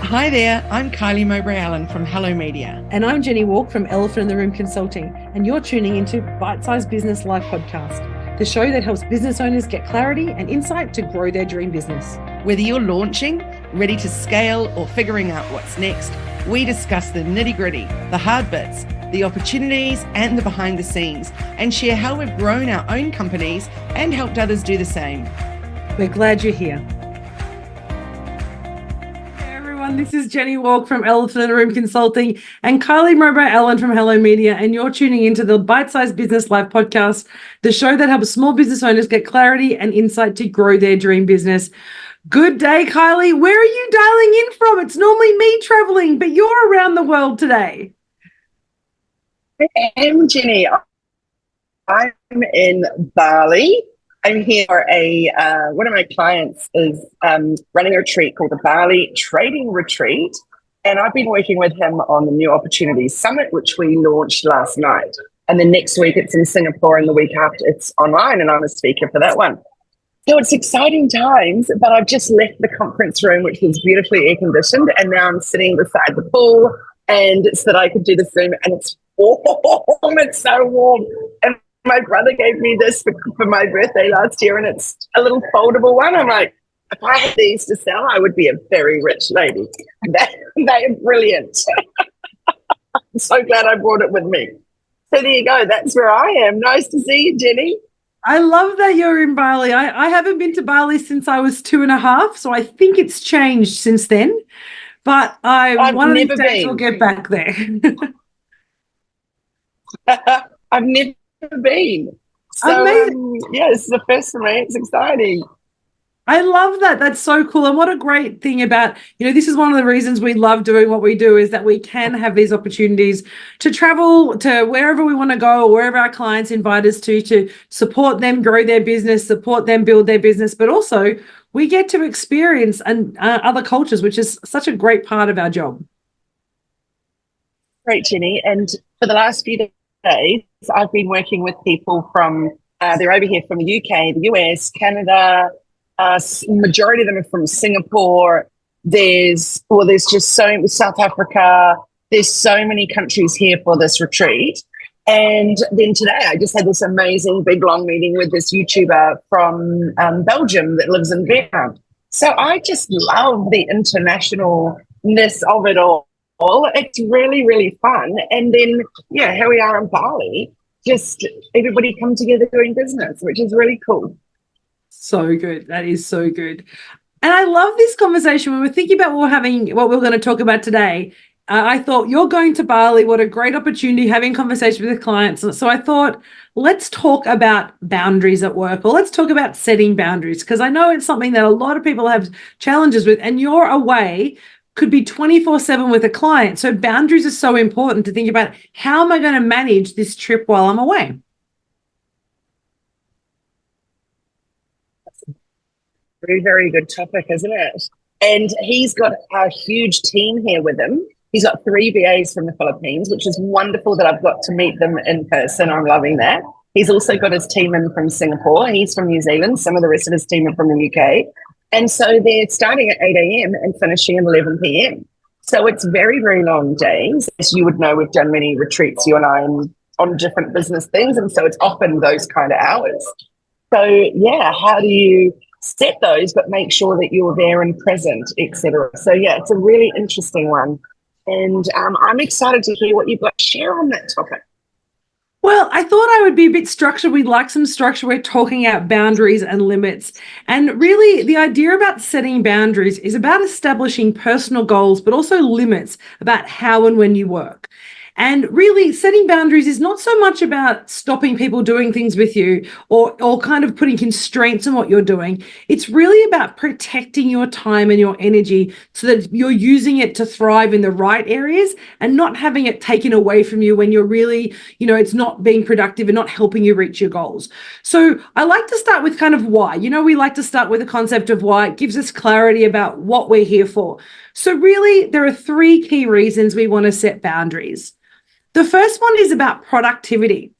Hi there, I'm Kylie Mowbray-Allen from Hello Media. And I'm Jenni Walk from Elephant in the Room Consulting, and you're tuning into Bite-Sized Business Life Podcast, the show that helps business owners get clarity and insight to grow their dream business. Whether you're launching, ready to scale, or figuring out what's next, we discuss the nitty-gritty, the hard bits, the opportunities, and the behind the scenes, and share how we've grown our own companies and helped others do the same. We're glad you're here. This is Jenni Walk from Elephant in the Room Consulting and Kylie Mowbray-Allen from Hello Media, and you're tuning into the Bite-Sized Business Life Podcast, the show that helps small business owners get clarity and insight to grow their dream business. Good day, Kylie. Where are you dialing in from? It's normally me traveling, but you're around the world today. I am, Jenni. I'm in Bali. I'm here for one of my clients is running a retreat called the Bali Trading Retreat. And I've been working with him on the New Opportunities Summit, which we launched last night. And then next week it's in Singapore, and the week after it's online, and I'm a speaker for that one. So it's exciting times, but I've just left the conference room, which was beautifully air conditioned. And now I'm sitting beside the pool, and so that I could do the Zoom, and it's warm. It's so warm. And my brother gave me this for my birthday last year, and it's a little foldable one. I'm like, if I had these to sell, I would be a very rich lady. They're brilliant. I'm so glad I brought it with me. So there you go. That's where I am. Nice to see you, Jenni. I love that you're in Bali. I haven't been to Bali since I was 2.5, so I think it's changed since then. But one of these days we'll get back there. I've never been. So, yeah, this is the first for me. It's exciting. I love that. That's so cool. And what a great thing about, this is one of the reasons we love doing what we do, is that we can have these opportunities to travel to wherever we want to go, or wherever our clients invite us to support them grow their business, support them build their business, but also we get to experience other cultures, which is such a great part of our job. Great, Jenni. And for the last few days, I've been working with people from, they're over here from the UK, the US, Canada. Majority of them are from Singapore. There's just South Africa. There's so many countries here for this retreat. And then today I just had this amazing big long meeting with this YouTuber from Belgium that lives in Vietnam. So I just love the internationalness of it all. It's really, really fun. And then, here we are in Bali, just everybody come together doing business, which is really cool. So good. That is so good. And I love this conversation. When we're thinking about what we're going to talk about today, I thought, you're going to Bali. What a great opportunity, having conversations with clients. So I thought, let's talk about boundaries at work, or let's talk about setting boundaries, because I know it's something that a lot of people have challenges with, and you're away, could be 24/7 with a client. So boundaries are so important to think about. How am I going to manage this trip while I'm away? Very, very good topic, isn't it? And he's got a huge team here with him. He's got 3 VAs from the Philippines, which is wonderful that I've got to meet them in person. I'm loving that. He's also got his team in from Singapore. He's from New Zealand. Some of the rest of his team are from the UK. And so they're starting at 8 a.m. and finishing at 11 p.m. So it's very, very long days. As you would know, we've done many retreats, you and I, on different business things. And so it's often those kind of hours. So, how do you set those, but make sure that you're there and present, etc. So it's a really interesting one, and I'm excited to hear what you've got to share on that topic. Well, I thought I would be a bit structured. We'd like some structure. We're talking about boundaries and limits, and really the idea about setting boundaries is about establishing personal goals, but also limits about how and when you work. And really, setting boundaries is not so much about stopping people doing things with you, or kind of putting constraints on what you're doing. It's really about protecting your time and your energy so that you're using it to thrive in the right areas, and not having it taken away from you when you're really, it's not being productive and not helping you reach your goals. So I like to start with kind of why. We like to start with the concept of why. It gives us clarity about what we're here for. So really, there are 3 key reasons we want to set boundaries. The first one is about productivity.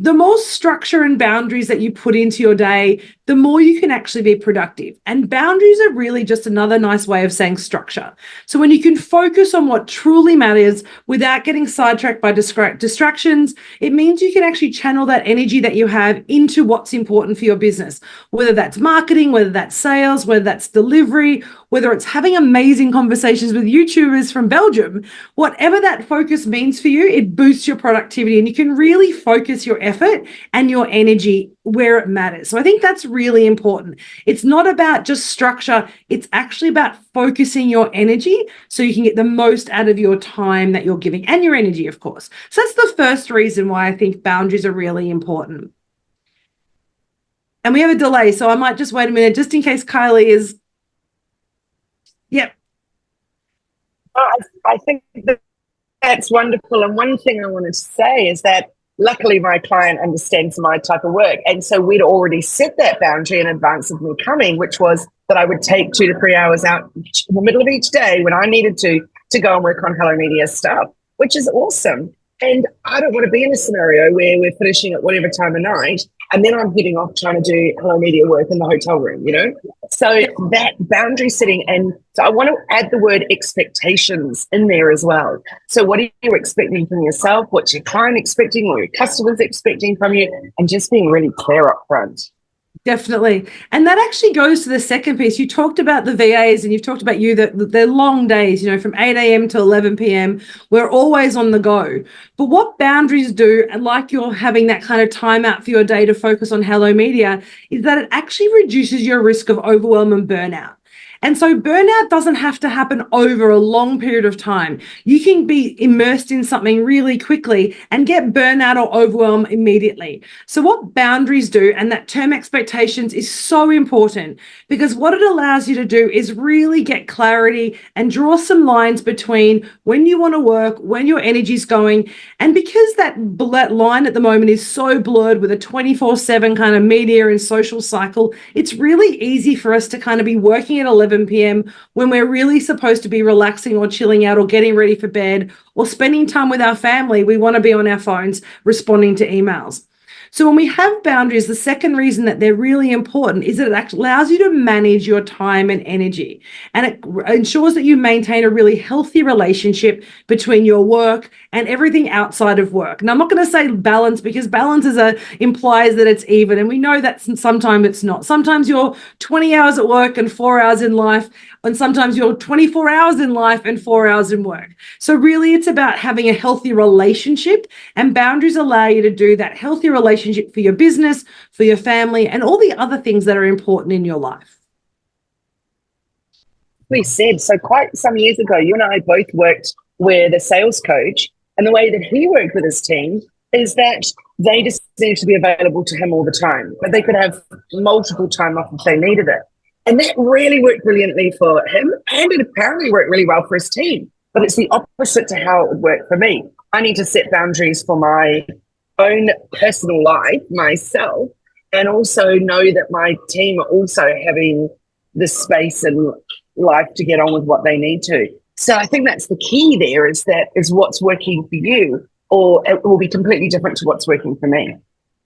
the more structure and boundaries that you put into your day, the more you can actually be productive. And boundaries are really just another nice way of saying structure. So when you can focus on what truly matters without getting sidetracked by distractions, it means you can actually channel that energy that you have into what's important for your business, whether that's marketing, whether that's sales, whether that's delivery, whether it's having amazing conversations with YouTubers from Belgium. Whatever that focus means for you, it boosts your productivity and you can really focus your effort and your energy where it matters. So I think that's really important. It's not about just structure. It's actually about focusing your energy so you can get the most out of your time that you're giving and your energy, of course. So that's the first reason why I think boundaries are really important. And we have a delay, so I might just wait a minute just in case Kylie is. Yep. I think that's wonderful. And one thing I want to say is that luckily my client understands my type of work. And so we'd already set that boundary in advance of me coming, which was that I would take 2 to 3 hours out in the middle of each day when I needed to go and work on Hello Media stuff, which is awesome. And I don't want to be in a scenario where we're finishing at whatever time of night and then I'm heading off trying to do Hello Media work in the hotel room, you know? So that boundary setting, and so I want to add the word expectations in there as well. So what are you expecting from yourself? What's your client expecting or your customers expecting from you? And just being really clear up front. Definitely. And that actually goes to the second piece. You talked about the VAs and you've talked about they're long days, you know, from 8 a.m. to 11 p.m. We're always on the go. But what boundaries do, and like you're having that kind of time out for your day to focus on Hello Media, is that it actually reduces your risk of overwhelm and burnout. And so burnout doesn't have to happen over a long period of time. You can be immersed in something really quickly and get burnout or overwhelm immediately. So what boundaries do, and that term expectations is so important, because what it allows you to do is really get clarity and draw some lines between when you want to work, when your energy's going. And because that line at the moment is so blurred with a 24/7 kind of media and social cycle, it's really easy for us to kind of be working at 11 p.m. when we're really supposed to be relaxing or chilling out or getting ready for bed or spending time with our family. We want to be on our phones responding to emails. So when we have boundaries, the second reason that they're really important is that it actually allows you to manage your time and energy. And it ensures that you maintain a really healthy relationship between your work and everything outside of work. Now, I'm not going to say balance, because balance implies that it's even. And we know that sometimes it's not. Sometimes you're 20 hours at work and 4 hours in life. And sometimes you're 24 hours in life and 4 hours in work. So really, it's about having a healthy relationship, and boundaries allow you to do that healthy relationship for your business, for your family, and all the other things that are important in your life. We said, so quite some years ago, you and I both worked with a sales coach, and the way that he worked with his team is that they just needed to be available to him all the time, but they could have multiple time off if they needed it. And that really worked brilliantly for him, and it apparently worked really well for his team. But it's the opposite to how it would work for me. I need to set boundaries for my own personal life, myself, and also know that my team are also having the space and life to get on with what they need to. So I think that's the key there, is what's working for you, or it will be completely different to what's working for me.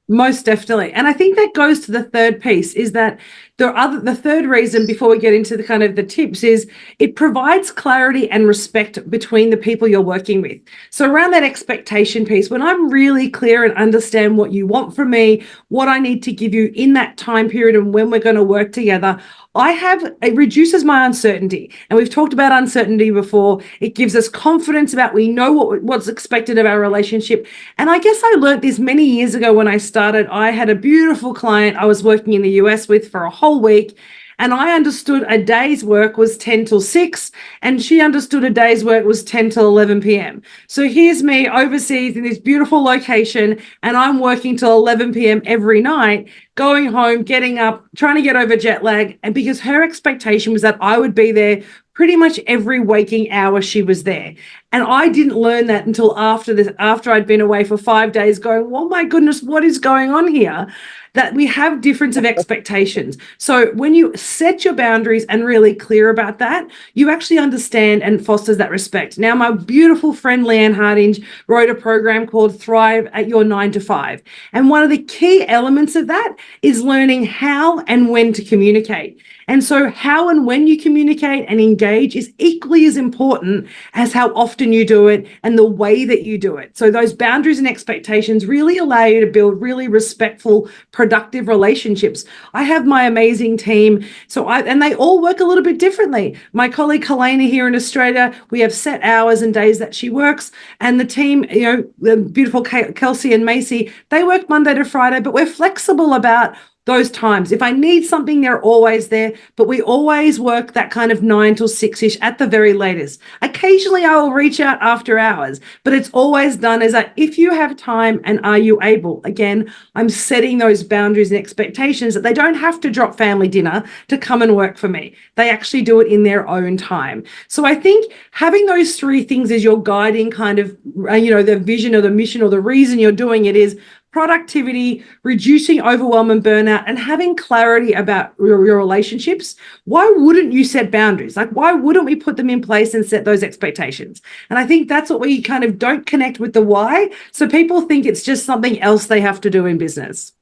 Most definitely. And I think that goes to the third piece, is that the third reason, before we get into the kind of the tips, is it provides clarity and respect between the people you're working with. So around that expectation piece, when I'm really clear and understand what you want from me, what I need to give you in that time period and when we're going to work together, it reduces my uncertainty. And we've talked about uncertainty before. It gives us confidence about we know what's expected of our relationship. And I guess I learned this many years ago when I started. I had a beautiful client I was working in the US with for a whole week. And I understood a day's work was 10 till 6, and she understood a day's work was 10 till 11 p.m. So here's me overseas in this beautiful location, and I'm working till 11 p.m. every night, going home, getting up, trying to get over jet lag. And because her expectation was that I would be there pretty much every waking hour she was there. And I didn't learn that until after I'd been away for 5 days going, oh my goodness, what is going on here? That we have difference of expectations. So when you set your boundaries and really clear about that, you actually understand and fosters that respect. Now, my beautiful friend Leanne Hardinge wrote a program called Thrive at Your 9 to 5. And one of the key elements of that is learning how and when to communicate. And so how and when you communicate and engage is equally as important as how often you do it and the way that you do it. So those boundaries and expectations really allow you to build really respectful, productive relationships. I have my amazing team, and they all work a little bit differently. My colleague Helena here in Australia, we have set hours and days that she works, and the team, the beautiful Kelsey and Macy, they work Monday to Friday, but we're flexible about those times. If I need something, they're always there, but we always work that kind of 9 till 6-ish at the very latest. Occasionally I will reach out after hours, but it's always done as if you have time and are you able. Again, I'm setting those boundaries and expectations that they don't have to drop family dinner to come and work for me. They actually do it in their own time. So I think having those three things as your guiding kind of, the vision or the mission or the reason you're doing it is productivity, reducing overwhelm and burnout, and having clarity about your relationships. Why wouldn't you set boundaries? Like, why wouldn't we put them in place and set those expectations? And I think that's what we kind of don't connect with the why. So people think it's just something else they have to do in business.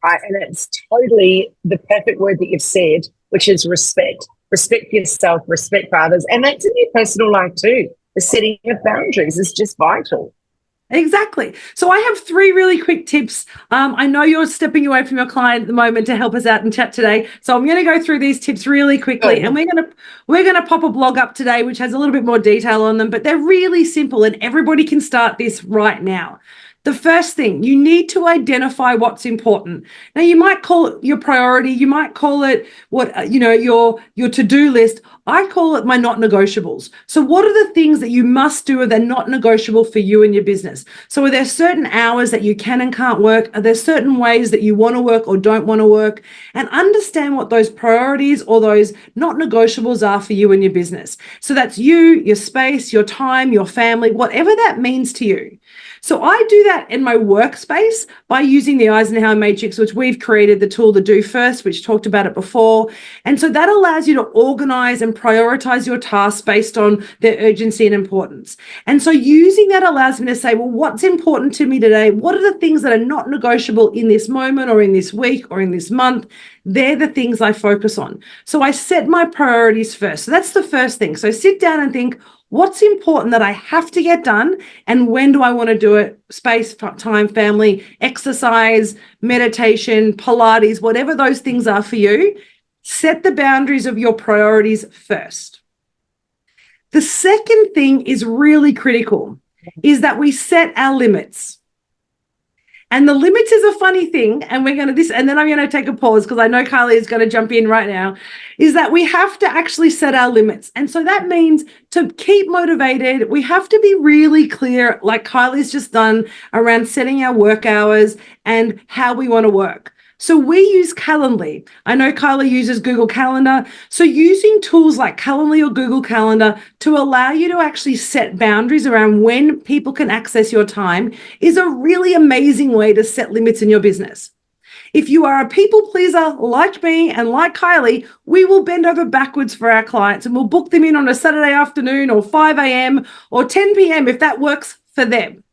And it's totally the perfect word that you've said, which is respect. Respect for yourself, respect for others. And that's in your personal life too. The setting of boundaries is just vital. Exactly. So I have 3 really quick tips. I know you're stepping away from your client at the moment to help us out and chat today. So I'm going to go through these tips really quickly, and we're going to pop a blog up today, which has a little bit more detail on them, but they're really simple and everybody can start this right now. The first thing, you need to identify what's important. Now, you might call it your priority. You might call it your to-do list. I call it my not negotiables. So what are the things that you must do that are not negotiable for you and your business? So are there certain hours that you can and can't work? Are there certain ways that you want to work or don't want to work? And understand what those priorities or those not negotiables are for you and your business. So that's you, your space, your time, your family, whatever that means to you. So I do that in my workspace by using the Eisenhower Matrix, which we've created the tool to do first, which talked about it before. And so that allows you to organize and prioritize your tasks based on their urgency and importance. And so using that allows me to say, well, what's important to me today? What are the things that are not negotiable in this moment or in this week or in this month? They're the things I focus on. So I set my priorities first. So that's the first thing. So sit down and think, what's important that I have to get done, and when do I want to do it? Space, time, family, exercise, meditation, Pilates, whatever those things are for you. Set the boundaries of your priorities first. The second thing is really critical, is that we set our limits. And the limits is a funny thing, and and then I'm going to take a pause because I know Kylie is going to jump in right now, is that we have to actually set our limits. And so that means to keep motivated, we have to be really clear, like Kylie's just done, around setting our work hours and how we want to work. So we use Calendly. I know Kylie uses Google Calendar. So using tools like Calendly or Google Calendar to allow you to actually set boundaries around when people can access your time is a really amazing way to set limits in your business. If you are a people pleaser like me and like Kylie, we will bend over backwards for our clients and we'll book them in on a Saturday afternoon or 5 a.m. or 10 p.m. if that works for them.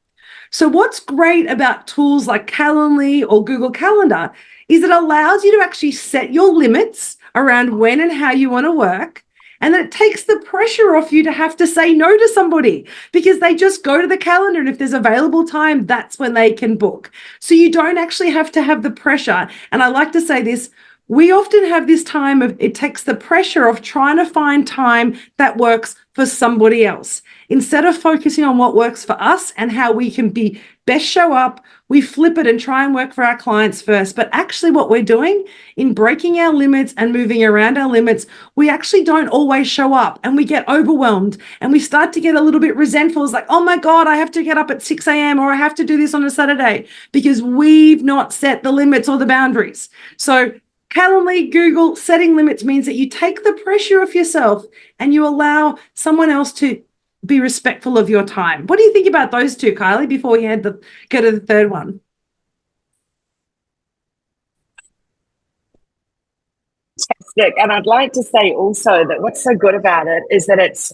So what's great about tools like Calendly or Google Calendar is it allows you to actually set your limits around when and how you want to work. And it takes the pressure off you to have to say no to somebody because they just go to the calendar. And if there's available time, that's when they can book. So you don't actually have to have the pressure. And I like to say this, we often have this time of it takes the pressure of trying to find time that works for somebody else. Instead of focusing on what works for us and how we can be best show up, we flip it and try and work for our clients first. But actually what we're doing in breaking our limits and moving around our limits, we actually don't always show up and we get overwhelmed and we start to get a little bit resentful. It's like, oh my God, I have to get up at 6 a.m. or I have to do this on a Saturday because we've not set the limits or the boundaries. So Calendly, Google, setting limits means that you take the pressure off yourself and you allow someone else to be respectful of your time. What do you think about those two, Kylie, before we go to the third one? Fantastic. And I'd like to say also that what's so good about it is that it's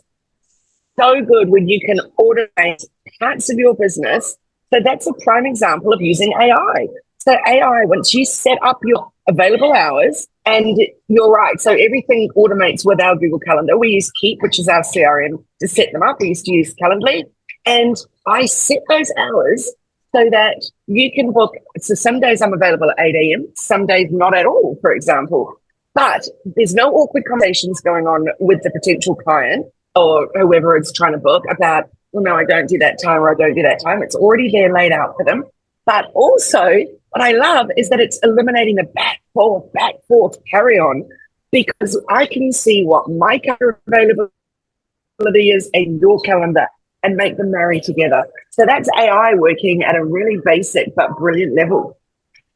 so good when you can automate parts of your business. So that's a prime example of using AI. So AI, once you set up your available hours, and you're right, so everything automates with our Google Calendar. We use Keep, which is our CRM, to set them up. We used to use Calendly. And I set those hours so that you can book. So some days I'm available at 8 a.m., some days not at all, for example. But there's no awkward conversations going on with the potential client or whoever is trying to book about, well, no, I don't do that time or I don't do that time. It's already there laid out for them. But also, what I love is that it's eliminating the back forth carry on, because I can see what my calendar availability is in your calendar and make them marry together. So that's AI working at a really basic but brilliant level.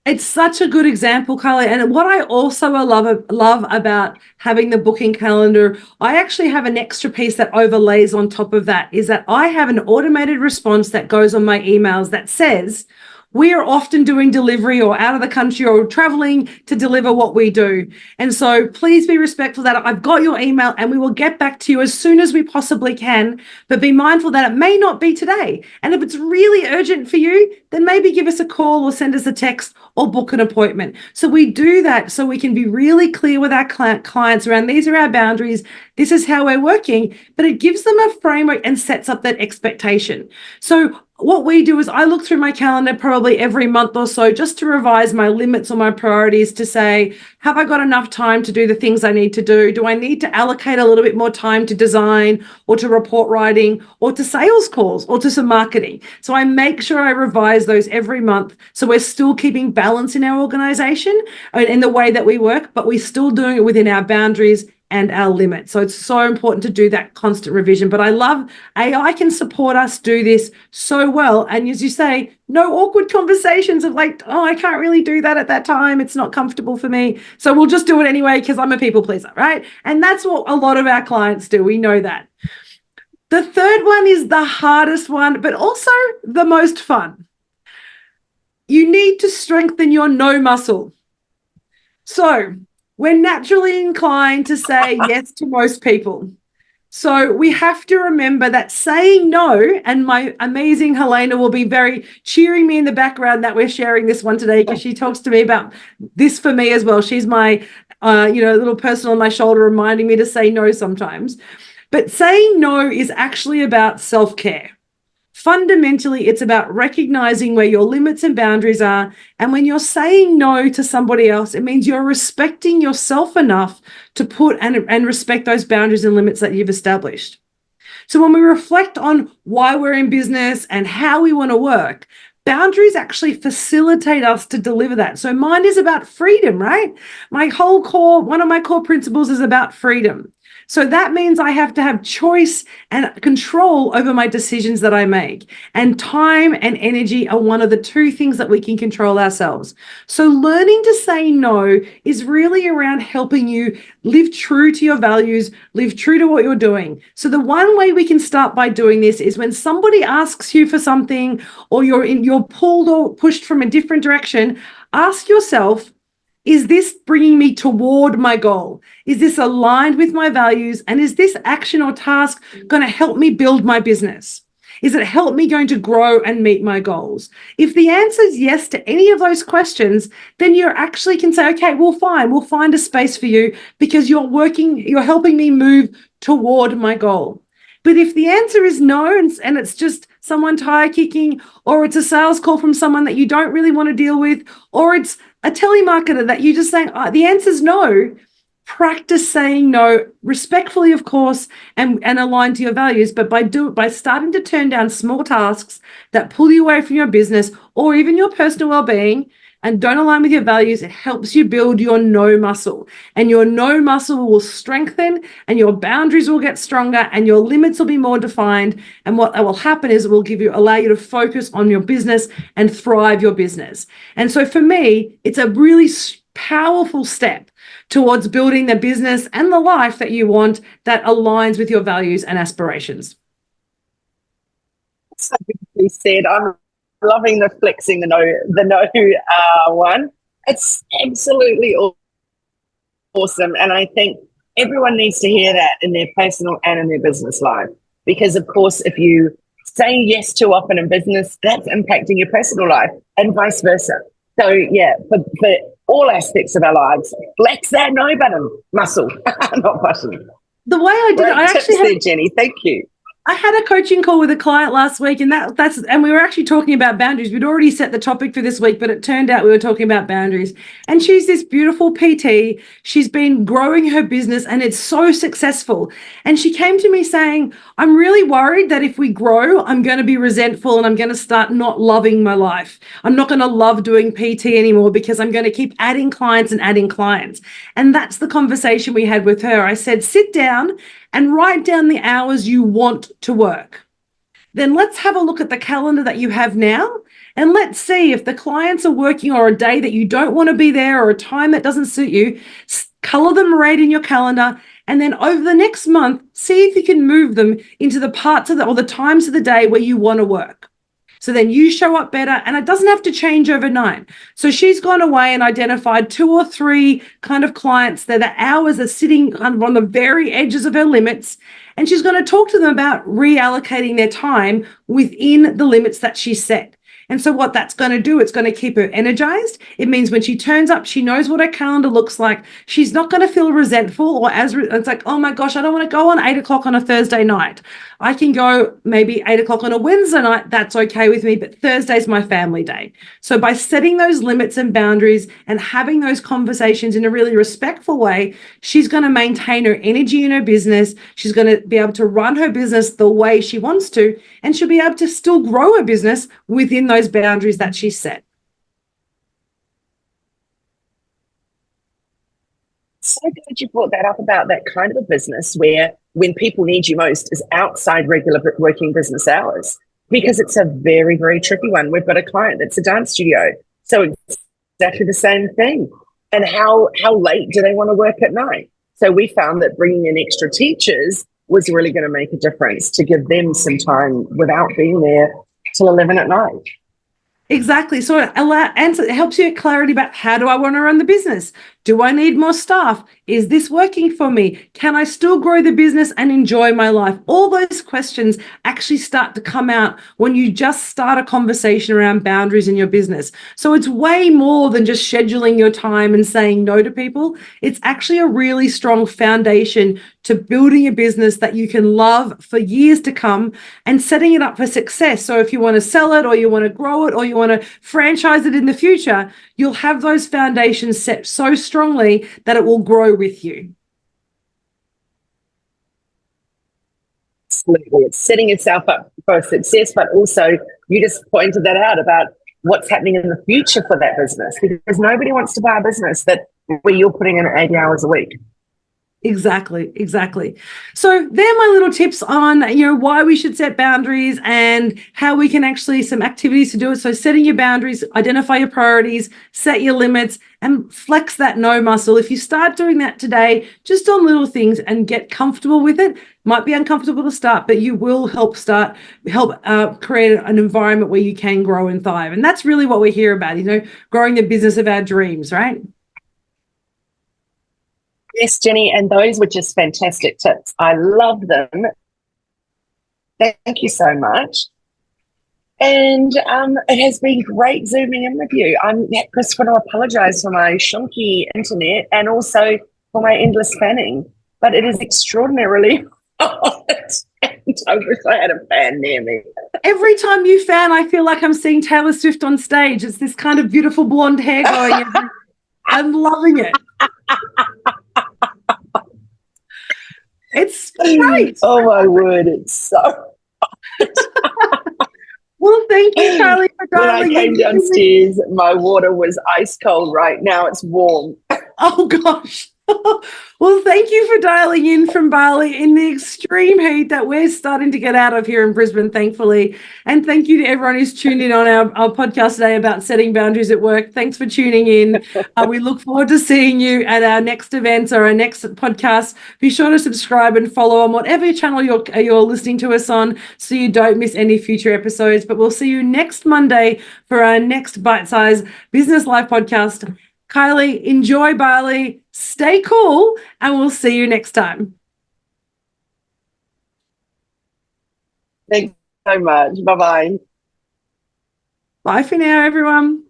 It's such a good example, Kylie. And what I also love about having the booking calendar, I actually have an extra piece that overlays on top of that, is that I have an automated response that goes on my emails that says, we are often doing delivery or out of the country or traveling to deliver what we do. And so please be respectful that I've got your email and we will get back to you as soon as we possibly can, but be mindful that it may not be today. And if it's really urgent for you, then maybe give us a call or send us a text or book an appointment. So we do that so we can be really clear with our clients around, these are our boundaries, this is how we're working, but it gives them a framework and sets up that expectation. So what we do is I look through my calendar probably every month or so just to revise my limits or my priorities to say, have I got enough time to do the things I need to do? Do I need to allocate a little bit more time to design or to report writing or to sales calls or to some marketing? So I make sure I revise those every month. So we're still keeping balance in our organization and in the way that we work, but we're still doing it within our boundaries and our limits. So it's so important to do that constant revision. But I love AI can support us do this so well. And as you say, no awkward conversations of like, oh, I can't really do that at that time. It's not comfortable for me. So we'll just do it anyway because I'm a people pleaser, right? And that's what a lot of our clients do. We know that. The third one is the hardest one, but also the most fun. You need to strengthen your no muscle. So we're naturally inclined to say yes to most people. So we have to remember that saying no, and my amazing Helena will be very cheering me in the background that we're sharing this one today because she talks to me about this for me as well. She's my, little person on my shoulder reminding me to say no sometimes. But saying no is actually about self-care. Fundamentally, it's about recognizing where your limits and boundaries are. And when you're saying no to somebody else, it means you're respecting yourself enough to put and respect those boundaries and limits that you've established. So when we reflect on why we're in business and how we want to work, boundaries actually facilitate us to deliver that. So mine is about freedom, right? One of my core principles is about freedom. So that means I have to have choice and control over my decisions that I make. And time and energy are one of the two things that we can control ourselves. So learning to say no is really around helping you live true to your values, live true to what you're doing. So the one way we can start by doing this is when somebody asks you for something or you're pulled or pushed from a different direction, ask yourself, is this bringing me toward my goal? Is this aligned with my values? And is this action or task going to help me build my business? Is it help me going to grow and meet my goals? If the answer is yes to any of those questions, then you actually can say, okay, we'll find a space for you because you're helping me move toward my goal. But if the answer is no, and it's just someone tire kicking, or it's a sales call from someone that you don't really want to deal with, or it's a telemarketer that you're just saying, the answer is no, practice saying no respectfully, of course, and aligned to your values. But by starting to turn down small tasks that pull you away from your business or even your personal well-being and don't align with your values, it helps you build your no muscle. And your no muscle will strengthen and your boundaries will get stronger and your limits will be more defined. And what will happen is it will allow you to focus on your business and thrive your business. And so for me, it's a really powerful step towards building the business and the life that you want that aligns with your values and aspirations. So beautifully said. I'm loving the flexing the no one. It's absolutely awesome. And I think everyone needs to hear that in their personal and in their business life. Because, of course, if you say yes too often in business, that's impacting your personal life and vice versa. So, yeah, for all aspects of our lives, flex that no button muscle, not button. The way I did Great it, I tips actually there, Jenni. Thank you. I had a coaching call with a client last week, and we were actually talking about boundaries. We'd already set the topic for this week, but it turned out we were talking about boundaries. And she's this beautiful PT. She's been growing her business, and it's so successful. And she came to me saying, I'm really worried that if we grow, I'm going to be resentful and I'm going to start not loving my life. I'm not going to love doing PT anymore because I'm going to keep adding clients and adding clients. And that's the conversation we had with her. I said, sit down and write down the hours you want to work. Then let's have a look at the calendar that you have now, and let's see if the clients are working or a day that you don't want to be there or a time that doesn't suit you, color them red in your calendar, and then over the next month, see if you can move them into the parts of the times of the day where you want to work. So then you show up better, and it doesn't have to change overnight. So she's gone away and identified 2 or 3 kind of clients that the hours are sitting kind of on the very edges of her limits. And she's going to talk to them about reallocating their time within the limits that she set. And so what that's going to do, it's going to keep her energized. It means when she turns up, she knows what her calendar looks like. She's not going to feel resentful or it's like, oh my gosh, I don't want to go on 8 o'clock on a Thursday night. I can go maybe 8 o'clock on a Wednesday night. That's okay with me, but Thursday's my family day. So by setting those limits and boundaries and having those conversations in a really respectful way, she's going to maintain her energy in her business. She's going to be able to run her business the way she wants to, and she'll be able to still grow her business within those boundaries that she set. So glad you brought that up about that kind of a business where when people need you most is outside regular working business hours, because it's a very, very tricky one. We've got a client that's a dance studio, so it's exactly the same thing. And how late do they want to work at night? So we found that bringing in extra teachers was really going to make a difference to give them some time without being there till 11 at night. Exactly. So it helps you get clarity about, how do I want to run the business? Do I need more staff? Is this working for me? Can I still grow the business and enjoy my life? All those questions actually start to come out when you just start a conversation around boundaries in your business. So it's way more than just scheduling your time and saying no to people. It's actually a really strong foundation to building a business that you can love for years to come and setting it up for success. So if you want to sell it or you want to grow it or you want to franchise it in the future, you'll have those foundations set so strongly that it will grow with you. Absolutely. It's setting yourself up for success, but also you just pointed that out about what's happening in the future for that business, because nobody wants to buy a business where you're putting in 80 hours a week. Exactly. So they're my little tips on, why we should set boundaries and how we can actually, some activities to do it. So setting your boundaries, identify your priorities, set your limits, and flex that no muscle. If you start doing that today, just on little things and get comfortable with it, might be uncomfortable to start, but you will help create an environment where you can grow and thrive. And that's really what we're here about, growing the business of our dreams, right? Yes, Jenni, and those were just fantastic tips. I love them. Thank you so much. And it has been great Zooming in with you. I'm just going to apologize for my shonky internet and also for my endless fanning, but it is extraordinarily hot. And I wish I had a fan near me. Every time you fan, I feel like I'm seeing Taylor Swift on stage. It's this kind of beautiful blonde hair going. I'm loving it. It's great. Oh my word, it's so hot. Well, thank you, Kylie, for dialing in. When I came downstairs, my water was ice cold. Right now it's warm. Oh gosh. Well, thank you for dialing in from Bali in the extreme heat that we're starting to get out of here in Brisbane, thankfully. And thank you to everyone who's tuned in on our podcast today about setting boundaries at work. Thanks for tuning in. We look forward to seeing you at our next events or our next podcast. Be sure to subscribe and follow on whatever channel you're listening to us on so you don't miss any future episodes. But we'll see you next Monday for our next bite-sized business life podcast. Kylie, enjoy Bali, stay cool, and we'll see you next time. Thanks so much. Bye-bye. Bye for now, everyone.